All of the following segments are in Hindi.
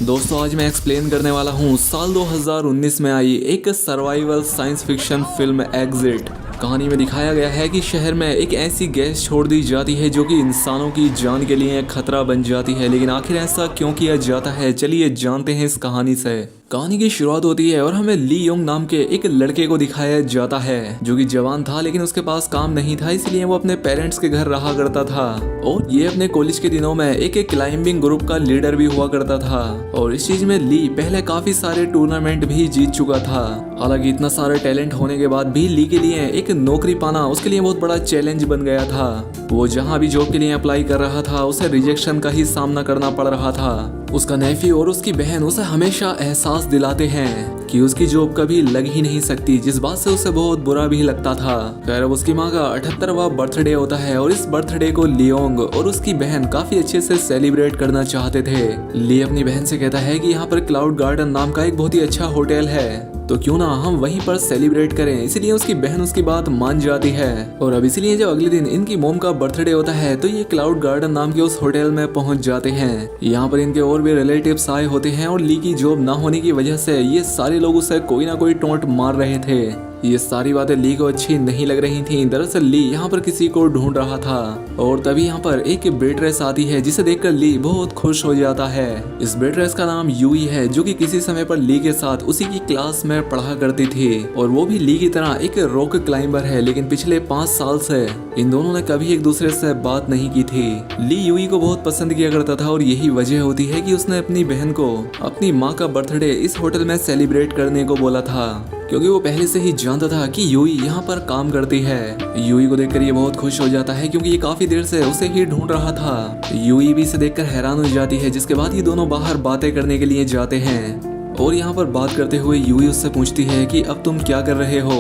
दोस्तों आज मैं एक्सप्लेन करने वाला हूँ साल 2019 में आई एक survival science fiction film exit. कहानी में दिखाया गया है कि शहर में एक ऐसी गैस छोड़ दी जाती है जो कि इंसानों की जान के लिए खतरा बन जाती है, लेकिन आखिर ऐसा क्यों किया जाता है, चलिए जानते हैं इस कहानी से। कहानी की शुरुआत होती है और हमें ली योंग नाम के एक लड़के को दिखाया जाता है जो कि जवान था, लेकिन उसके पास काम नहीं था, इसलिए वो अपने पेरेंट्स के घर रहा करता था। और ये अपने कॉलेज के दिनों में एक क्लाइंबिंग ग्रुप का लीडर भी हुआ करता था और इस चीज में ली पहले काफी सारे टूर्नामेंट भी जीत चुका था। हालांकि इतना सारा टैलेंट होने के बाद भी ली के लिए एक नौकरी पाना उसके लिए बहुत बड़ा चैलेंज बन गया था। वो जहाँ भी जॉब के लिए अप्लाई कर रहा था उसे रिजेक्शन का ही सामना करना पड़ रहा था। उसका नेफी और उसकी बहन उसे हमेशा एहसास दिलाते हैं कि उसकी जॉब कभी लग ही नहीं सकती, जिस बात से उसे बहुत बुरा भी लगता था। खैर अब उसकी माँ का 78वां बर्थडे होता है और इस बर्थडे को लियोंग और उसकी बहन काफी अच्छे से सेलिब्रेट करना चाहते थे। ली अपनी बहन से कहता है कि यहाँ पर क्लाउड गार्डन नाम का एक बहुत ही अच्छा होटल है, तो क्यों ना हम वहीं पर सेलिब्रेट करें। इसलिए उसकी बहन उसकी बात मान जाती है और अब इसलिए जब अगले दिन इनकी मोम का बर्थडे होता है तो ये क्लाउड गार्डन नाम के उस होटल में पहुंच जाते हैं। यहाँ पर इनके और भी रिलेटिव्स आए होते हैं और ली की जॉब ना होने की वजह से ये सारे लोग उसे कोई ना कोई टोंट मार रहे थे। ये सारी बातें ली को अच्छी नहीं लग रही थीं। दरअसल ली यहाँ पर किसी को ढूंढ रहा था और तभी यहाँ पर एक बेटरेस आती है जिसे देखकर ली बहुत खुश हो जाता है। इस बेटरेस का नाम यूई है जो कि किसी समय पर ली के साथ उसी की क्लास में पढ़ा करती थी और वो भी ली की तरह एक रॉक क्लाइंबर है, लेकिन पिछले 5 साल से इन दोनों ने कभी एक दूसरे से बात नहीं की थी। ली यूई को बहुत पसंद किया करता था और यही वजह होती है कि उसने अपनी बहन को अपनी माँ का बर्थडे इस होटल में सेलिब्रेट करने को बोला था, क्योंकि वो पहले से ही जानता था कि यूई यहाँ पर काम करती है। यूई को देखकर ये बहुत खुश हो जाता है क्योंकि ये काफी देर से उसे ही ढूंढ रहा था। यूई भी इसे देखकर हैरान हो जाती है, जिसके बाद ये दोनों बाहर बातें करने के लिए जाते हैं और यहाँ पर बात करते हुए यूई उससे पूछती है कि अब तुम क्या कर रहे हो।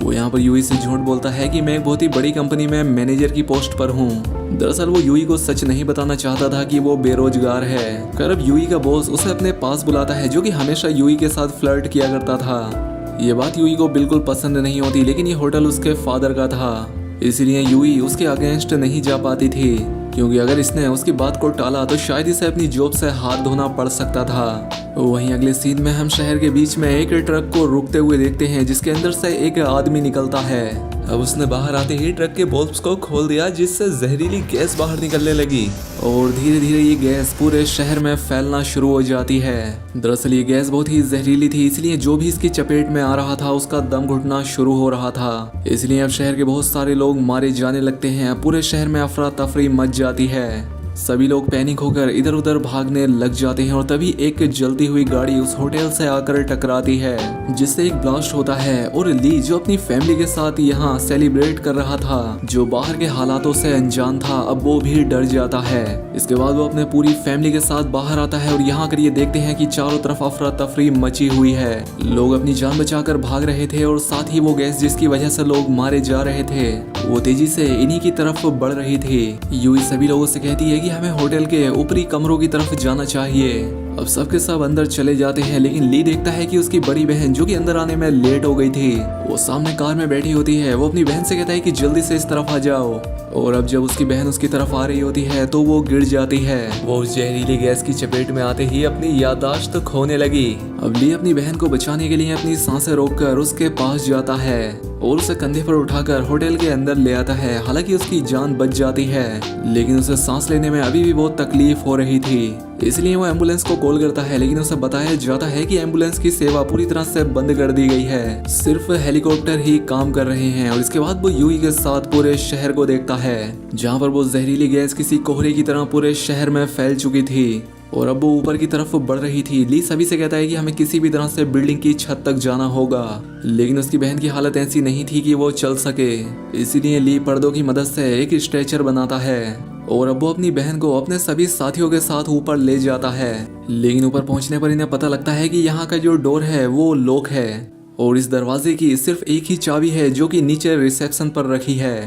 वो यहाँ पर यूई से झूठ बोलता है कि मैं एक बहुत ही बड़ी कंपनी में मैनेजर की पोस्ट पर हूँ। दरअसल वो यूई को सच नहीं बताना चाहता था कि वो बेरोजगार है। कर अब यूई का बॉस उसे अपने पास बुलाता है, जो कि हमेशा यूई के साथ फ्लर्ट किया करता था। ये बात यूई को बिल्कुल पसंद नहीं होती, लेकिन ये होटल उसके फादर का था, इसलिए यूई उसके अगेंस्ट नहीं जा पाती थी, क्योंकि अगर इसने उसकी बात को टाला तो शायद इसे अपनी जॉब से हाथ धोना पड़ सकता था। वहीं अगले सीन में हम शहर के बीच में एक ट्रक को रुकते हुए देखते हैं जिसके अंदर से एक आदमी निकलता है। अब उसने बाहर आते ही ट्रक के बॉल्ब्स को खोल दिया, जिससे जहरीली गैस बाहर निकलने लगी और धीरे धीरे ये गैस पूरे शहर में फैलना शुरू हो जाती है। दरअसल ये गैस बहुत ही जहरीली थी, इसलिए जो भी इसकी चपेट में आ रहा था उसका दम घुटना शुरू हो रहा था। इसलिए अब शहर के बहुत सारे लोग मारे जाने लगते हैं। पूरे शहर में अफरा तफरी मच जाती है। सभी लोग पैनिक होकर इधर उधर भागने लग जाते हैं और तभी एक जलती हुई गाड़ी उस होटल से आकर टकराती है, जिससे एक ब्लास्ट होता है और ली जो अपनी फैमिली के साथ यहाँ सेलिब्रेट कर रहा था, जो बाहर के हालातों से अनजान था, अब वो भी डर जाता है। इसके बाद वो अपने पूरी फैमिली के साथ बाहर आता है और यहाँ कर ये देखते हैं कि चारों तरफ अफरा तफरी मची हुई है। लोग अपनी जान बचाकर भाग रहे थे और साथ ही वो गैस जिसकी वजह से लोग मारे जा रहे थे वो तेजी से इन्हीं की तरफ बढ़ रही थी। यूई सभी लोगों से कहती है कि हमें होटल के ऊपरी कमरों की तरफ जाना चाहिए। अब सबके सब अंदर चले जाते हैं, लेकिन ली देखता है कि उसकी बड़ी बहन जो कि अंदर आने में लेट हो गई थी वो सामने कार में बैठी होती है। वो अपनी बहन से कहता है कि जल्दी से इस तरफ आ जाओ और अब जब उसकी बहन उसकी तरफ आ रही होती है तो वो गिर जाती है। वो उस जहरीली गैस की चपेट में आते ही अपनी याददाश्त खोने लगी। अब ली अपनी बहन को बचाने के लिए अपनी सांसें रोककर उसके पास जाता है और उसे कंधे पर उठाकर होटल के अंदर ले आता है। हालांकि उसकी जान बच जाती है, लेकिन उसे सांस लेने में अभी भी बहुत तकलीफ हो रही थी, इसलिए वो एम्बुलेंस को कॉल करता है, लेकिन उसे बताया जाता है कि एम्बुलेंस की सेवा पूरी तरह से बंद कर दी गई है, सिर्फ हेलीकॉप्टर ही काम कर रहे हैं। और इसके बाद वो यूई के साथ पूरे शहर को देखता है, जहाँ पर वो जहरीली गैस किसी कोहरे की तरह पूरे शहर में फैल चुकी थी और अब वो ऊपर की तरफ बढ़ रही थी। ली सभी से कहता है कि हमें किसी भी तरह से बिल्डिंग की छत तक जाना होगा, लेकिन उसकी बहन की हालत ऐसी नहीं थी कि वो चल सके, इसीलिए ली पर्दों की मदद से एक स्ट्रेचर बनाता है और अब वो अपनी बहन को अपने सभी साथियों के साथ ऊपर ले जाता है। लेकिन ऊपर पहुंचने पर इन्हें पता लगता है कि यहाँ का जो डोर है वो लॉक है और इस दरवाजे की सिर्फ एक ही चाबी है जो कि नीचे रिसेप्शन पर रखी है।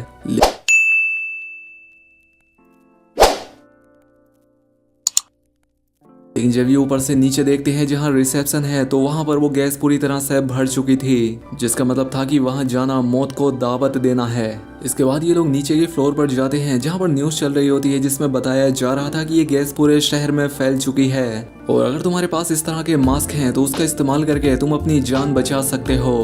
लेकिन जब ये ऊपर से नीचे देखते हैं जहाँ रिसेप्शन है तो वहाँ पर वो गैस पूरी तरह से भर चुकी थी, जिसका मतलब था कि वहाँ जाना मौत को दावत देना है। इसके बाद ये लोग नीचे के फ्लोर पर जाते हैं जहाँ पर न्यूज़ चल रही होती है जिसमें बताया जा रहा था कि ये गैस पूरे शहर में फैल चुकी है और अगर तुम्हारे पास इस तरह के मास्क हैं तो उसका इस्तेमाल करके तुम अपनी जान बचा सकते हो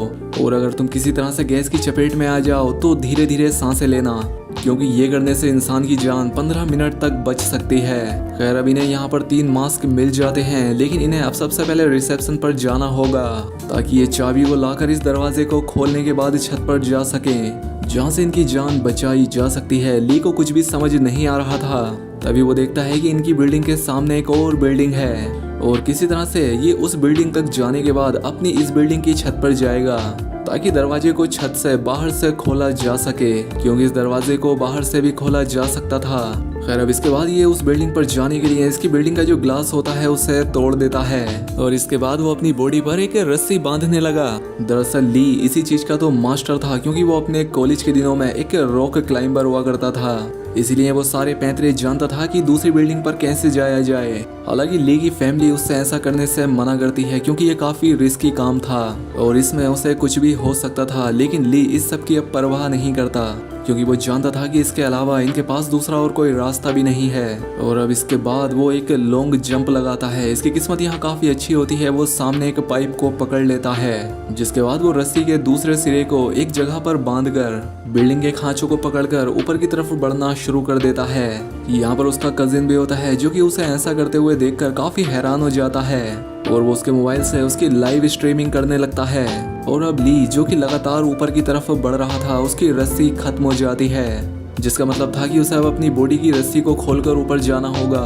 और अगर तुम किसी तरह से गैस की चपेट में आ जाओ तो धीरे धीरे सांसें लेना, क्योंकि ये करने से इंसान की जान 15 मिनट तक बच सकती है। खैर अब इन्हें यहाँ पर 3 मास्क मिल जाते हैं, लेकिन इन्हें अब सबसे पहले रिसेप्शन पर जाना होगा ताकि ये चाबी को लाकर इस दरवाजे को खोलने के बाद छत पर जा सकें जहाँ से इनकी जान बचाई जा सकती है। ली को कुछ भी समझ नहीं आ रहा था, तभी वो देखता है कि इनकी बिल्डिंग के सामने एक और बिल्डिंग है और किसी तरह से ये उस बिल्डिंग तक जाने के बाद अपनी इस बिल्डिंग की छत पर जाएगा ताकि दरवाजे को छत से बाहर से खोला जा सके, क्योंकि इस दरवाजे को बाहर से भी खोला जा सकता था। खैर अब इसके बाद ये उस बिल्डिंग पर जाने के लिए इसकी बिल्डिंग का जो ग्लास होता है उसे तोड़ देता है और इसके बाद वो अपनी बॉडी पर एक रस्सी बांधने लगा। दरअसल ली इसी चीज का तो मास्टर था, क्योंकि वो अपने कॉलेज के दिनों में एक रॉक क्लाइंबर हुआ करता था, इसलिए वो सारे पैंतरे जानता था कि दूसरी बिल्डिंग पर कैसे जाया जाए। हालांकि ली की फैमिली उससे ऐसा करने से मना करती है क्योंकि ये काफी रिस्की काम था और इसमें उसे कुछ भी हो सकता था, लेकिन ली इस सब की अब परवाह नहीं करता क्योंकि वो जानता था कि इसके अलावा इनके पास दूसरा और कोई रास्ता भी नहीं है। और अब इसके बाद वो एक लॉन्ग जंप लगाता है। इसकी किस्मत यहाँ काफी अच्छी होती है, वो सामने एक पाइप को पकड़ लेता है, जिसके बाद वो रस्सी के दूसरे सिरे को एक जगह पर बांधकर बिल्डिंग के खांचों को पकड़कर ऊपर की तरफ बढ़ना शुरू कर देता है। यहाँ पर उसका कजिन भी होता है जो कि उसे ऐसा करते हुए देखकर काफी हैरान हो जाता है और वो उसके मोबाइल से उसकी लाइव स्ट्रीमिंग करने लगता है। और अब ली जो कि लगातार ऊपर की तरफ बढ़ रहा था उसकी रस्सी खत्म हो जाती है, जिसका मतलब था कि उसे अब अपनी बॉडी की रस्सी को खोलकर ऊपर जाना होगा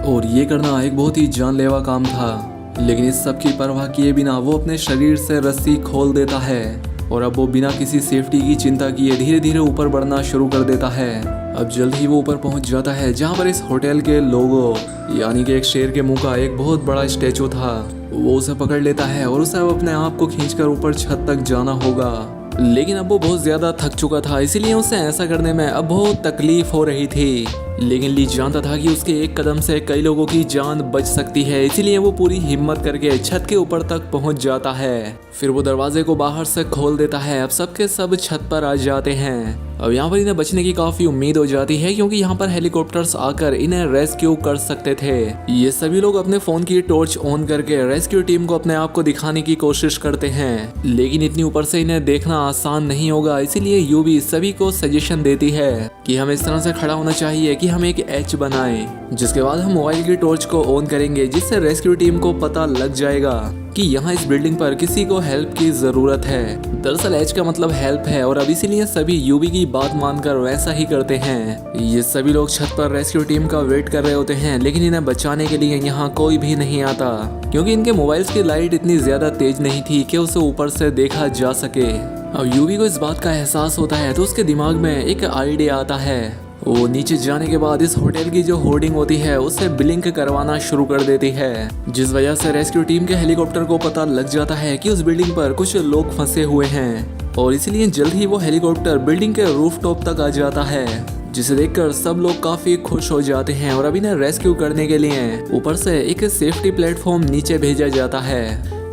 और ये करना एक बहुत ही जानलेवा काम था। लेकिन इस सब की परवाह किए बिना वो अपने शरीर से रस्सी खोल देता है और अब वो बिना किसी सेफ्टी की चिंता किए धीरे धीरे ऊपर बढ़ना शुरू कर देता है। अब जल्द ही वो ऊपर पहुंच जाता है जहां पर इस होटल के लोगो यानी कि एक शेर के मुंह का एक बहुत बड़ा स्टैचू था। वो उसे पकड़ लेता है और उसे अब अपने आप को खींचकर ऊपर छत तक जाना होगा, लेकिन अब वो बहुत ज्यादा थक चुका था, इसीलिए उसे ऐसा करने में अब बहुत तकलीफ हो रही थी। लेकिन ली जानता था कि उसके एक कदम से कई लोगों की जान बच सकती है, इसीलिए वो पूरी हिम्मत करके छत के ऊपर तक पहुंच जाता है। फिर वो दरवाजे को बाहर से खोल देता है। अब सबके सब छत पर आ जाते हैं। अब यहाँ पर इन्हें बचने की काफी उम्मीद हो जाती है क्योंकि यहाँ पर हेलीकॉप्टर्स आकर इन्हें रेस्क्यू कर सकते थे। ये सभी लोग अपने फोन की टॉर्च ऑन करके रेस्क्यू टीम को अपने आप को दिखाने की कोशिश करते हैं, लेकिन इतनी ऊपर से इन्हें देखना आसान नहीं होगा, इसीलिए यूवी सभी को सजेशन देती है कि हमें इस तरह से खड़ा होना चाहिए कि हम एक एच बनाएं, जिसके बाद हम मोबाइल की टॉर्च को ऑन करेंगे जिससे रेस्क्यू टीम को पता लग जाएगा कि यहाँ इस बिल्डिंग पर किसी को हेल्प की जरूरत है। दरअसल एच का मतलब हेल्प है और अब इसीलिए सभी यूवी की बात मानकर वैसा ही करते हैं। ये सभी लोग छत पर रेस्क्यू टीम का वेट कर रहे होते हैं, लेकिन इन्हें बचाने के लिए यहाँ कोई भी नहीं आता क्योंकि इनके मोबाइल्स की लाइट इतनी ज्यादा तेज नहीं थी कि उसे ऊपर से देखा जा सके। अब यूवी को इस बात का एहसास होता है तो उसके दिमाग में एक आइडिया आता है। वो नीचे जाने के बाद इस होटल की जो होर्डिंग होती है उसे ब्लिंक करवाना शुरू कर देती है, जिस वजह से रेस्क्यू टीम के हेलीकॉप्टर को पता लग जाता है कि उस बिल्डिंग पर कुछ लोग फंसे हुए हैं और इसीलिए जल्द ही वो हेलीकॉप्टर बिल्डिंग के रूफ टॉप तक आ जाता है, जिसे देखकर सब लोग काफी खुश हो जाते हैं और अभी इन्हें रेस्क्यू करने के लिए ऊपर से एक सेफ्टी प्लेटफॉर्म नीचे भेजा जाता है।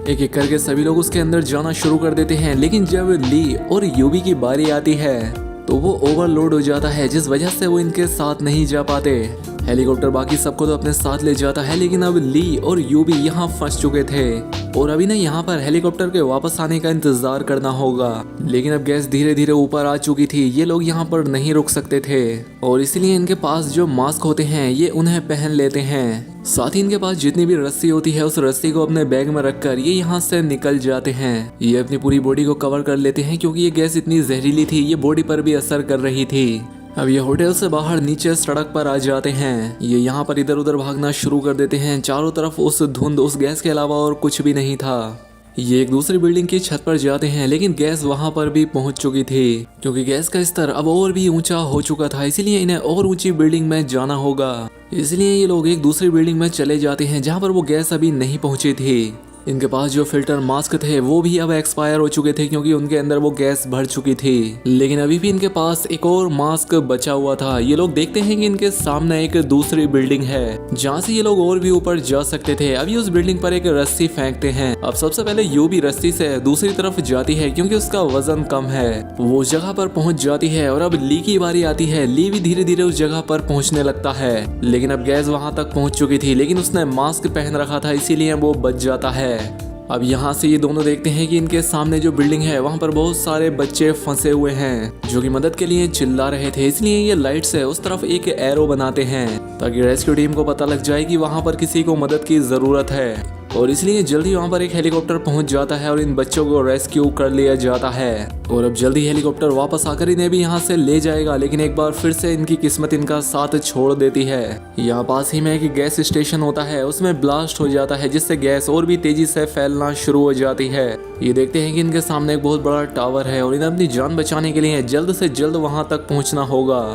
एक एक करके सभी लोग उसके अंदर जाना शुरू कर देते हैं, लेकिन जब ली और यूवी की बारी आती है तो वो ओवरलोड हो जाता है, जिस वजह से वो इनके साथ नहीं जा पाते। हेलीकॉप्टर बाकी सबको तो अपने साथ ले जाता है, लेकिन अब ली और यूवी यहाँ फंस चुके थे और अभी ना यहाँ पर हेलीकॉप्टर के वापस आने का इंतजार करना होगा। लेकिन अब गैस धीरे धीरे ऊपर आ चुकी थी, ये लोग यहाँ पर नहीं रुक सकते थे और इसलिए इनके पास जो मास्क होते हैं ये उन्हें पहन लेते हैं। साथ ही इनके पास जितनी भी रस्सी होती है उस रस्सी को अपने बैग में रखकर ये यहाँ से निकल जाते हैं। ये अपनी पूरी बॉडी को कवर कर लेते हैं क्योंकि ये गैस इतनी जहरीली थी, ये बॉडी पर भी असर कर रही थी। अब ये होटल से बाहर नीचे सड़क पर आ जाते हैं। ये यहाँ पर इधर उधर भागना शुरू कर देते हैं। चारों तरफ उस धुंध उस गैस के अलावा और कुछ भी नहीं था। ये एक दूसरी बिल्डिंग की छत पर जाते हैं, लेकिन गैस वहां पर भी पहुंच चुकी थी क्योंकि गैस का स्तर अब और भी ऊंचा हो चुका था, इसीलिए इन्हें और ऊंची बिल्डिंग में जाना होगा। इसलिए ये लोग एक दूसरी बिल्डिंग में चले जाते हैं जहां पर वो गैस अभी नहीं पहुंची थी। इनके पास जो फिल्टर मास्क थे वो भी अब एक्सपायर हो चुके थे क्योंकि उनके अंदर वो गैस भर चुकी थी। लेकिन अभी भी इनके पास एक और मास्क बचा हुआ था। ये लोग देखते हैं कि इनके सामने एक दूसरी बिल्डिंग है जहाँ से ये लोग और भी ऊपर जा सकते थे। अभी उस बिल्डिंग पर एक रस्सी फेंकते हैं। अब सबसे पहले यूबी रस्सी से दूसरी तरफ जाती है क्योंकि उसका वजन कम है। वो उस जगह पर पहुंच जाती है और अब ली की बारी आती है। ली भी धीरे धीरे उस जगह पर पहुंचने लगता है, लेकिन अब गैस वहां तक पहुंच चुकी थी। लेकिन उसने मास्क पहन रखा था इसीलिए वो बच जाता है। अब यहाँ से ये दोनों देखते हैं कि इनके सामने जो बिल्डिंग है वहाँ पर बहुत सारे बच्चे फंसे हुए हैं जो कि मदद के लिए चिल्ला रहे थे। इसलिए ये लाइट से उस तरफ एक एरो बनाते हैं ताकि रेस्क्यू टीम को पता लग जाए कि वहाँ पर किसी को मदद की जरूरत है। और इसलिए जल्दी वहाँ पर एक हेलीकॉप्टर पहुँच जाता है और इन बच्चों को रेस्क्यू कर लिया जाता है। और अब जल्दी हेलीकॉप्टर वापस आकर इन्हें भी यहाँ से ले जाएगा, लेकिन एक बार फिर से इनकी किस्मत इनका साथ छोड़ देती है। यहाँ पास ही में एक गैस स्टेशन होता है, उसमें ब्लास्ट हो जाता है जिससे गैस और भी तेजी से फैलना शुरू हो जाती है। ये देखते हैं कि इनके सामने एक बहुत बड़ा टावर है और इन्हें अपनी जान बचाने के लिए जल्द से जल्द वहाँ तक पहुँचना होगा।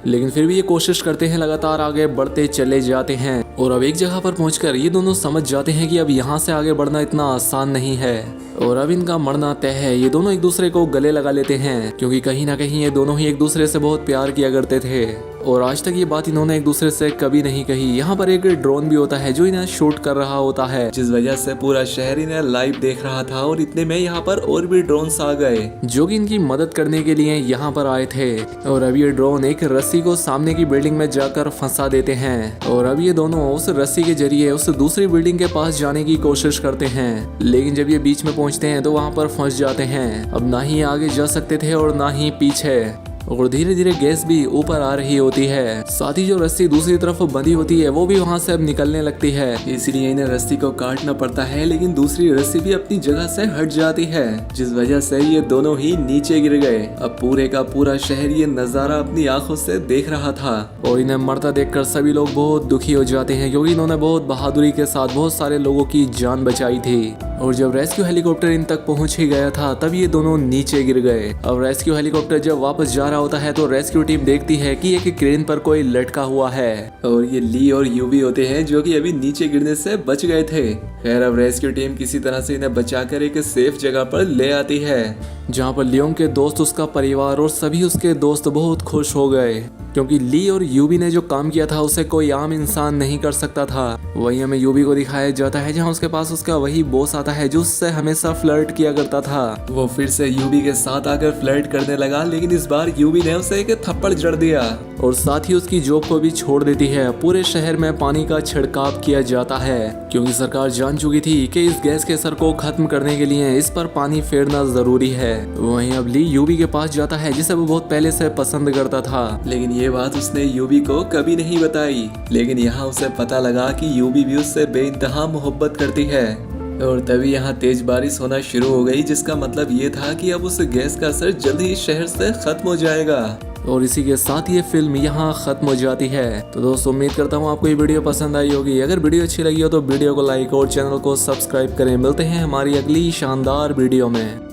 लेकिन फिर भी ये कोशिश करते हैं, लगातार आगे बढ़ते चले जाते हैं। और अब एक जगह पर पहुंचकर ये दोनों समझ जाते हैं कि अब यहाँ से आगे बढ़ना इतना आसान नहीं है और अब इनका मरना तय है। ये दोनों एक दूसरे को गले लगा लेते हैं क्योंकि कहीं ना कहीं ये दोनों ही एक दूसरे से बहुत प्यार किया करते थे और आज तक ये बात इन्होंने एक दूसरे से कभी नहीं कही। यहाँ पर एक ड्रोन भी होता है जो इन्हें शूट कर रहा होता है, जिस वजह से पूरा शहर इन्हें लाइव देख रहा था। और इतने में यहाँ पर और भी ड्रोन्स आ गए जो कि इनकी मदद करने के लिए यहाँ पर आए थे। और अब ये ड्रोन एक रस्सी को सामने की बिल्डिंग में जाकर फंसा देते हैं और अब ये दोनों उस रस्सी के जरिए उस दूसरी बिल्डिंग के पास जाने की कोशिश करते हैं। लेकिन जब ये बीच में पहुंचते हैं तो वहाँ पर फंस जाते हैं। अब ना ही आगे जा सकते थे और ना ही पीछे, और धीरे धीरे गैस भी ऊपर आ रही होती है। साथ ही जो रस्सी दूसरी तरफ बंधी होती है वो भी वहाँ से अब निकलने लगती है। इसलिए इन्हें रस्सी को काटना पड़ता है, लेकिन दूसरी रस्सी भी अपनी जगह से हट जाती है जिस वजह से ये दोनों ही नीचे गिर गए। अब पूरे का पूरा शहर ये नजारा अपनी आंखों से देख रहा था और इन्हें मरता देखकर सभी लोग बहुत दुखी हो जाते हैं क्योंकि इन्होंने बहुत बहादुरी के साथ बहुत सारे लोगों की जान बचाई थी। और जब रेस्क्यू हेलीकॉप्टर इन तक पहुंच ही गया था तब ये दोनों नीचे गिर गए। अब रेस्क्यू हेलीकॉप्टर जब वापस जा रहा होता है तो रेस्क्यू टीम देखती है कि एक क्रेन पर कोई लटका हुआ है और ये ली और यूबी होते हैं जो कि अभी नीचे गिरने से बच गए थे। खैर अब रेस्क्यू टीम किसी तरह से इन्हें बचाकर एक सेफ जगह पर ले आती है जहाँ पर लियोंग के दोस्त, उसका परिवार और सभी उसके दोस्त बहुत खुश हो गए क्योंकि ली और यूबी ने जो काम किया था उसे कोई आम इंसान नहीं कर सकता था। वही हमें यूबी को दिखाया जाता है जहाँ उसके पास उसका वही बॉस आता है जो उससे हमेशा फ्लर्ट किया करता था। वो फिर से यूबी के साथ आकर फ्लर्ट करने लगा, लेकिन इस बार यूबी ने उसे एक थप्पड़ जड़ दिया और साथ ही उसकी जॉब को भी छोड़ देती है। पूरे शहर में पानी का छिड़काव किया जाता है क्योंकि सरकार जान चुकी थी कि इस गैस के असर को खत्म करने के लिए इस पर पानी फेरना जरूरी है। वहीं अब ली यूबी के पास जाता है जिसे वो बहुत पहले से पसंद करता था, लेकिन ये बात उसने यूबी को कभी नहीं बताई। लेकिन यहाँ उसे पता लगा कि यूबी भी उससे बेइंतहा मोहब्बत करती है और तभी यहाँ तेज बारिश होना शुरू हो गई, जिसका मतलब ये था कि अब उस गैस का असर जल्द ही शहर से खत्म हो जाएगा। और इसी के साथ ये फिल्म यहाँ खत्म हो जाती है। तो दोस्तों उम्मीद करता हूँ आपको ये वीडियो पसंद आई होगी। अगर वीडियो अच्छी लगी हो तो वीडियो को लाइक और चैनल को सब्सक्राइब करें। मिलते हैं हमारी अगली शानदार वीडियो में।